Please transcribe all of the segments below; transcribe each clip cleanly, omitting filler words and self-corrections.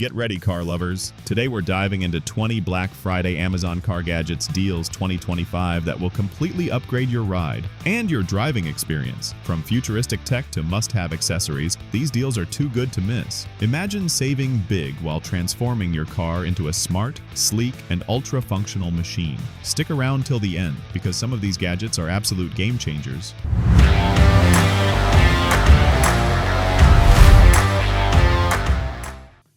Get ready, car lovers. Today we're diving into 20 Black Friday Amazon Car Gadgets deals 2025 that will completely upgrade your ride and your driving experience. From futuristic tech to must-have accessories, these deals are too good to miss. Imagine saving big while transforming your car into a smart, sleek, and ultra-functional machine. Stick around till the end because some of these gadgets are absolute game changers.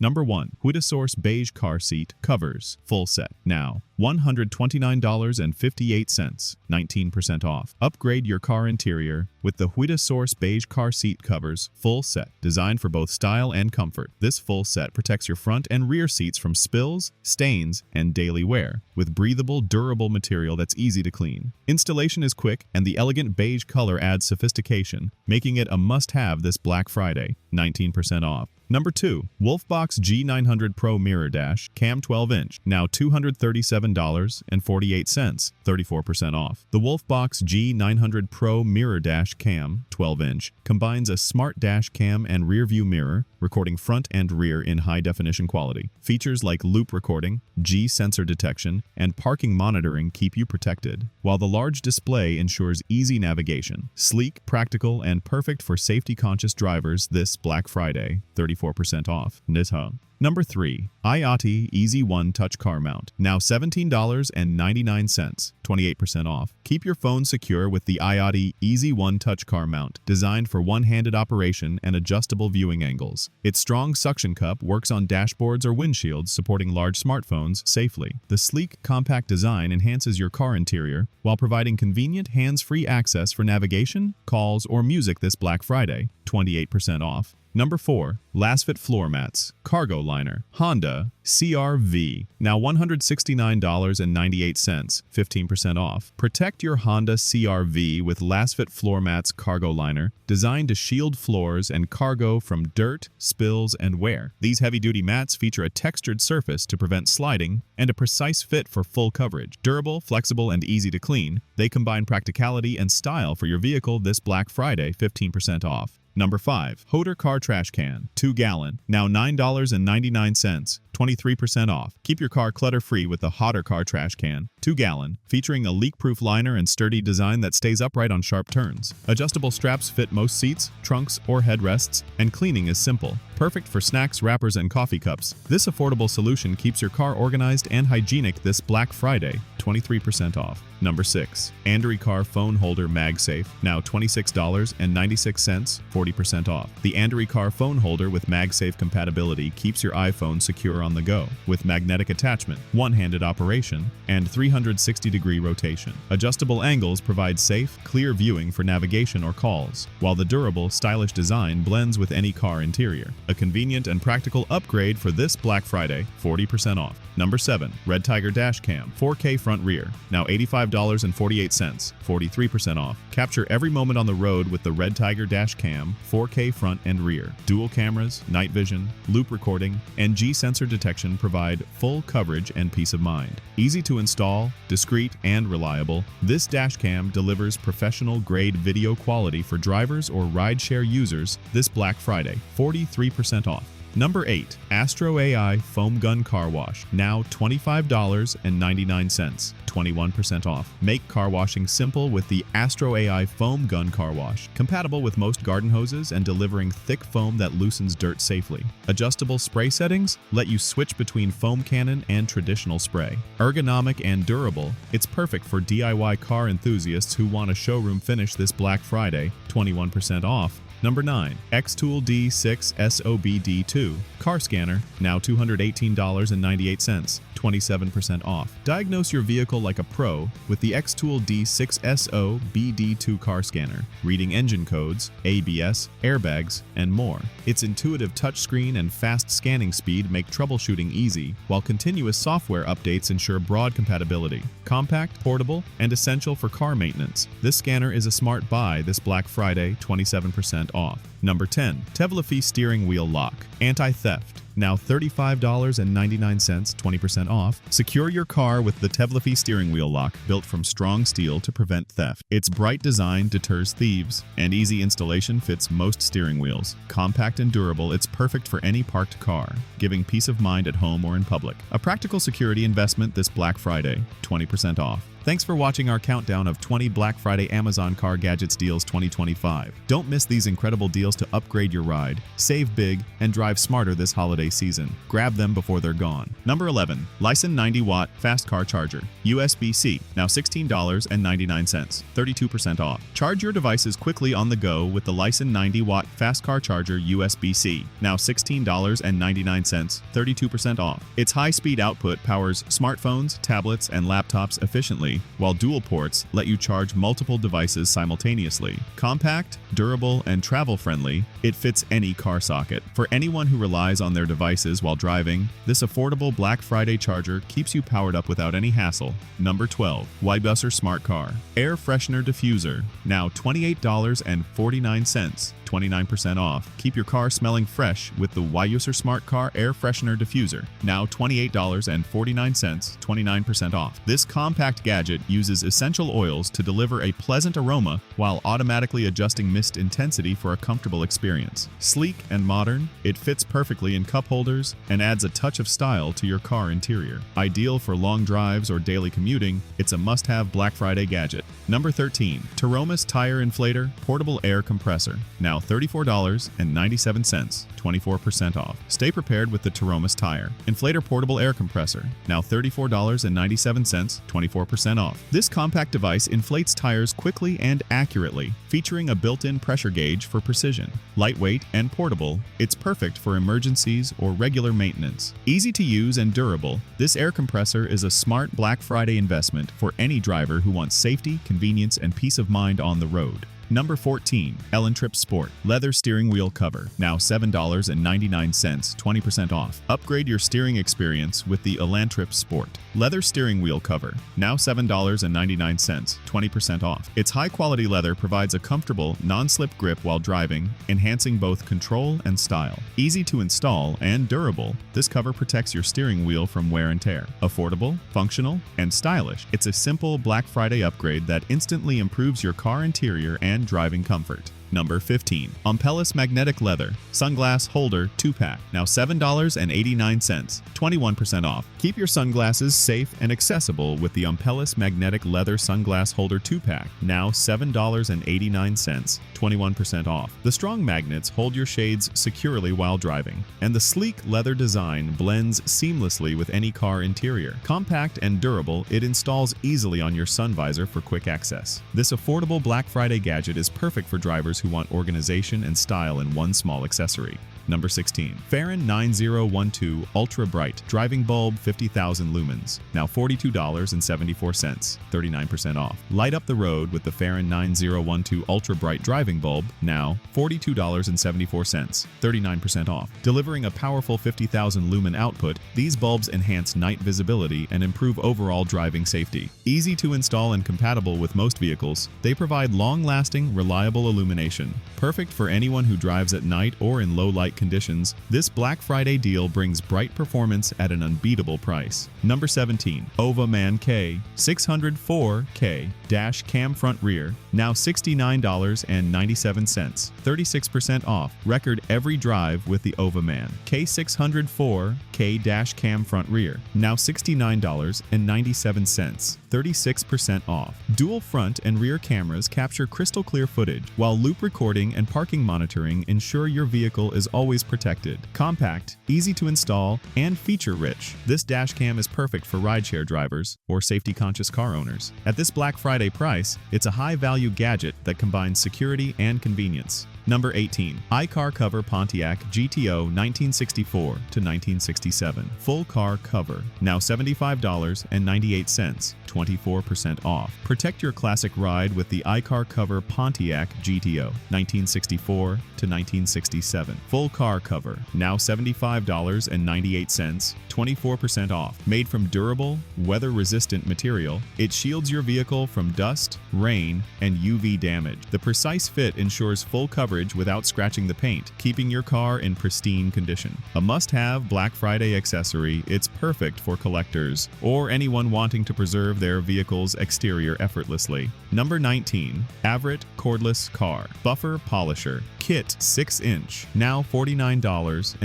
Number 1. Huidasource Beige Car Seat Covers Full Set. Now, $129.58, 19% off. Upgrade your car interior with the Huidasource Beige Car Seat Covers Full Set. Designed for both style and comfort, this full set protects your front and rear seats from spills, stains, and daily wear, with breathable, durable material that's easy to clean. Installation is quick, and the elegant beige color adds sophistication, making it a must-have this Black Friday, 19% off. Number 2. Wolfbox G900 Pro Mirror Dash Cam 12-inch, now $237.48, 34% off. The Wolfbox G900 Pro Mirror Dash Cam 12-inch combines a smart dash cam and rear view mirror, recording front and rear in high-definition quality. Features like loop recording, G-sensor detection, and parking monitoring keep you protected, while the large display ensures easy navigation. Sleek, practical, and perfect for safety-conscious drivers this Black Friday, 34% off. Nitha. Number 3. IoT Easy One Touch Car Mount, now $17.99, 28% off. Keep your phone secure with the IoT Easy One Touch Car Mount, designed for one-handed operation and adjustable viewing angles. Its strong suction cup works on dashboards or windshields, supporting large smartphones safely. The sleek, compact design enhances your car interior while providing convenient hands-free access for navigation, calls, or music this Black Friday, 28% off. Number 4. Lasfit Floor Mats Cargo Liner Honda CR-V, now $169.98, 15% off. Protect your Honda CR-V with Lasfit Floor Mats Cargo Liner, designed to shield floors and cargo from dirt, spills, and wear. These heavy-duty mats feature a textured surface to prevent sliding and a precise fit for full coverage. Durable, flexible, and easy to clean, they combine practicality and style for your vehicle this Black Friday, 15% off. Number 5. Hoder Car Trash Can, 2-gallon, now $9.99, 23% off. Keep your car clutter-free with the Hoder Car Trash Can, 2-gallon, featuring a leak-proof liner and sturdy design that stays upright on sharp turns. Adjustable straps fit most seats, trunks, or headrests, and cleaning is simple. Perfect for snacks, wrappers, and coffee cups. This affordable solution keeps your car organized and hygienic this Black Friday, 23% off. Number 6. Android Car Phone Holder MagSafe, now $26.96, 40% off. The Android Car Phone Holder with MagSafe compatibility keeps your iPhone secure on the go, with magnetic attachment, one-handed operation, and 360-degree rotation. Adjustable angles provide safe, clear viewing for navigation or calls, while the durable, stylish design blends with any car interior. A convenient and practical upgrade for this Black Friday, 40% off. Number 7. Red Tiger Dash Cam 4K Front Rear, now $85.48, 43% off. Capture every moment on the road with the Red Tiger Dash Cam 4K Front and Rear. Dual cameras, night vision, loop recording, and G-sensor detection provide full coverage and peace of mind. Easy to install, discreet, and reliable, this dash cam delivers professional-grade video quality for drivers or rideshare users this Black Friday, 43% off. Number 8. Astro AI Foam Gun Car Wash, now $25.99, 21% off. Make car washing simple with the Astro AI Foam Gun Car Wash, compatible with most garden hoses and delivering thick foam that loosens dirt safely. Adjustable spray settings let you switch between foam cannon and traditional spray. Ergonomic and durable, it's perfect for DIY car enthusiasts who want a showroom finish this Black Friday, 21% off. Number 9. Xtool D6 SOBD2 Car Scanner, now $218.98, 27% off. Diagnose your vehicle like a pro with the Xtool D6 SOBD2 Car Scanner, reading engine codes, ABS, airbags, and more. Its intuitive touchscreen and fast scanning speed make troubleshooting easy, while continuous software updates ensure broad compatibility. Compact, portable, and essential for car maintenance, this scanner is a smart buy this Black Friday, 27% off. Number 10. Tevlafi Steering Wheel Lock Anti-Theft now $35.99, 20% off. Secure your car with the Teflon steering wheel lock, built from strong steel to prevent theft. Its bright design deters thieves, and easy installation fits most steering wheels. Compact and durable, it's perfect for any parked car, giving peace of mind at home or in public. A practical security investment this Black Friday, 20% off. Thanks for watching our countdown of 20 Black Friday Amazon Car Gadgets deals 2025. Don't miss these incredible deals to upgrade your ride, save big, and drive smarter this holiday season. Grab them before they're gone. Number 11. Lysen 90-watt Fast Car Charger, USB-C, now $16.99, 32% off. Charge your devices quickly on the go with the Lysen 90-watt Fast Car Charger USB-C, now $16.99, 32% off. Its high-speed output powers smartphones, tablets, and laptops efficiently, while dual ports let you charge multiple devices simultaneously. Compact, durable, and travel-friendly, it fits any car socket. For anyone who relies on their devices while driving, this affordable Black Friday charger keeps you powered up without any hassle. Number 12. Weibusser Smart Car Air Freshener Diffuser, now $28.49, 29% off. Keep your car smelling fresh with the Weibusser Smart Car Air Freshener Diffuser, now $28.49, 29% off. This compact gadget uses essential oils to deliver a pleasant aroma while automatically adjusting mist intensity for a comfortable experience. Sleek and modern, it fits perfectly in cup holders and adds a touch of style to your car interior. Ideal for long drives or daily commuting, it's a must-have Black Friday gadget. Number 13. Taromas Tire Inflator Portable Air Compressor, now $34.97, 24% off. Stay prepared with the Taromas Tire Inflator Portable Air Compressor, now $34.97, 24% off. This compact device inflates tires quickly and accurately, featuring a built-in pressure gauge for precision. Lightweight and portable, it's perfect for emergencies or regular maintenance. Easy to use and durable, this air compressor is a smart Black Friday investment for any driver who wants safety, convenience, and peace of mind on the road. Number 14. Elantrip Sport Leather Steering Wheel Cover, now $7.99, 20% off. Upgrade your steering experience with the Elantrip Sport Leather Steering Wheel Cover, now $7.99, 20% off. Its high-quality leather provides a comfortable, non-slip grip while driving, enhancing both control and style. Easy to install and durable, this cover protects your steering wheel from wear and tear. Affordable, functional, and stylish, it's a simple Black Friday upgrade that instantly improves your car interior and driving comfort. Number 15. Ompellis Magnetic Leather Sunglass Holder 2-pack, now $7.89, 21% off. Keep your sunglasses safe and accessible with the Ompellis Magnetic Leather Sunglass Holder 2-pack, now $7.89, 21% off. The strong magnets hold your shades securely while driving, and the sleek leather design blends seamlessly with any car interior. Compact and durable, it installs easily on your sun visor for quick access. This affordable Black Friday gadget is perfect for drivers who want organization and style in one small accessory. Number 16. Farron 9012 Ultra Bright Driving Bulb 50,000 lumens, now $42.74, 39% off. Light up the road with the Farron 9012 Ultra Bright Driving Bulb, now $42.74, 39% off. Delivering a powerful 50,000 lumen output, these bulbs enhance night visibility and improve overall driving safety. Easy to install and compatible with most vehicles, they provide long-lasting, reliable illumination. Perfect for anyone who drives at night or in low-light conditions, this Black Friday deal brings bright performance at an unbeatable price. Number 17. Ovaman K 604K Dash Cam Front Rear, now $69.97, 36% off. Record every drive with the Ovaman K604K Dash Cam Front Rear, now $69.97, 36% off. Dual front and rear cameras capture crystal clear footage, while loop recording and parking monitoring ensure your vehicle is always protected. Compact, easy to install, and feature-rich, this dash cam is perfect for rideshare drivers or safety-conscious car owners. At this Black Friday price, it's a high-value gadget that combines security and convenience. Number 18. iCar Cover Pontiac GTO 1964 to 1967 Full Car Cover, now $75.98, 24% off. Protect your classic ride with the iCar Cover Pontiac GTO 1964 to 1967 Full Car Cover, now $75.98, 24% off. Made from durable, weather-resistant material, it shields your vehicle from dust, rain, and UV damage. The precise fit ensures full coverage coverage without scratching the paint, keeping your car in pristine condition. A must-have Black Friday accessory, it's perfect for collectors or anyone wanting to preserve their vehicle's exterior effortlessly. Number 19. Avrit Cordless Car Buffer Polisher Kit 6-inch, now $49.99,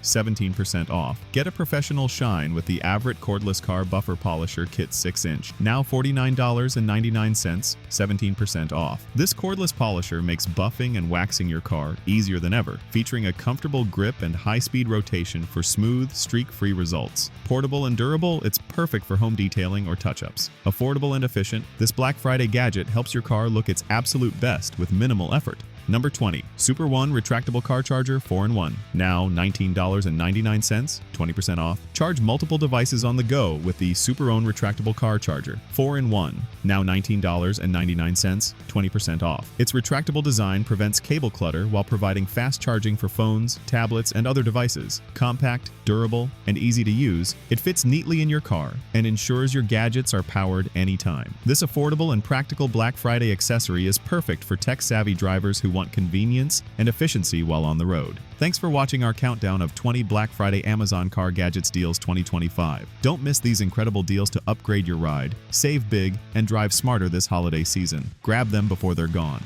17% off. Get a professional shine with the Avrit Cordless Car Buffer Polisher Kit 6-inch, now $49.99, 17% off. This cordless polisher makes buffing and waxing your car easier than ever, featuring a comfortable grip and high-speed rotation for smooth, streak-free results. Portable and durable, it's perfect for home detailing or touch-ups. Affordable and efficient, this Black Friday gadget helps your car look its absolute best with minimal effort. Number 20. Super One Retractable Car Charger 4-in-1, now $19.99, 20% off. Charge multiple devices on the go with the Super One Retractable Car Charger 4-in-1, now $19.99, 20% off. Its retractable design prevents cable clutter while providing fast charging for phones, tablets, and other devices. Compact, durable, and easy to use, it fits neatly in your car and ensures your gadgets are powered anytime. This affordable and practical Black Friday accessory is perfect for tech-savvy drivers who want convenience and efficiency while on the road. Thanks for watching our countdown of 20 Black Friday Amazon Car Gadgets deals 2025. Don't miss these incredible deals to upgrade your ride, save big, and drive smarter this holiday season. Grab them before they're gone.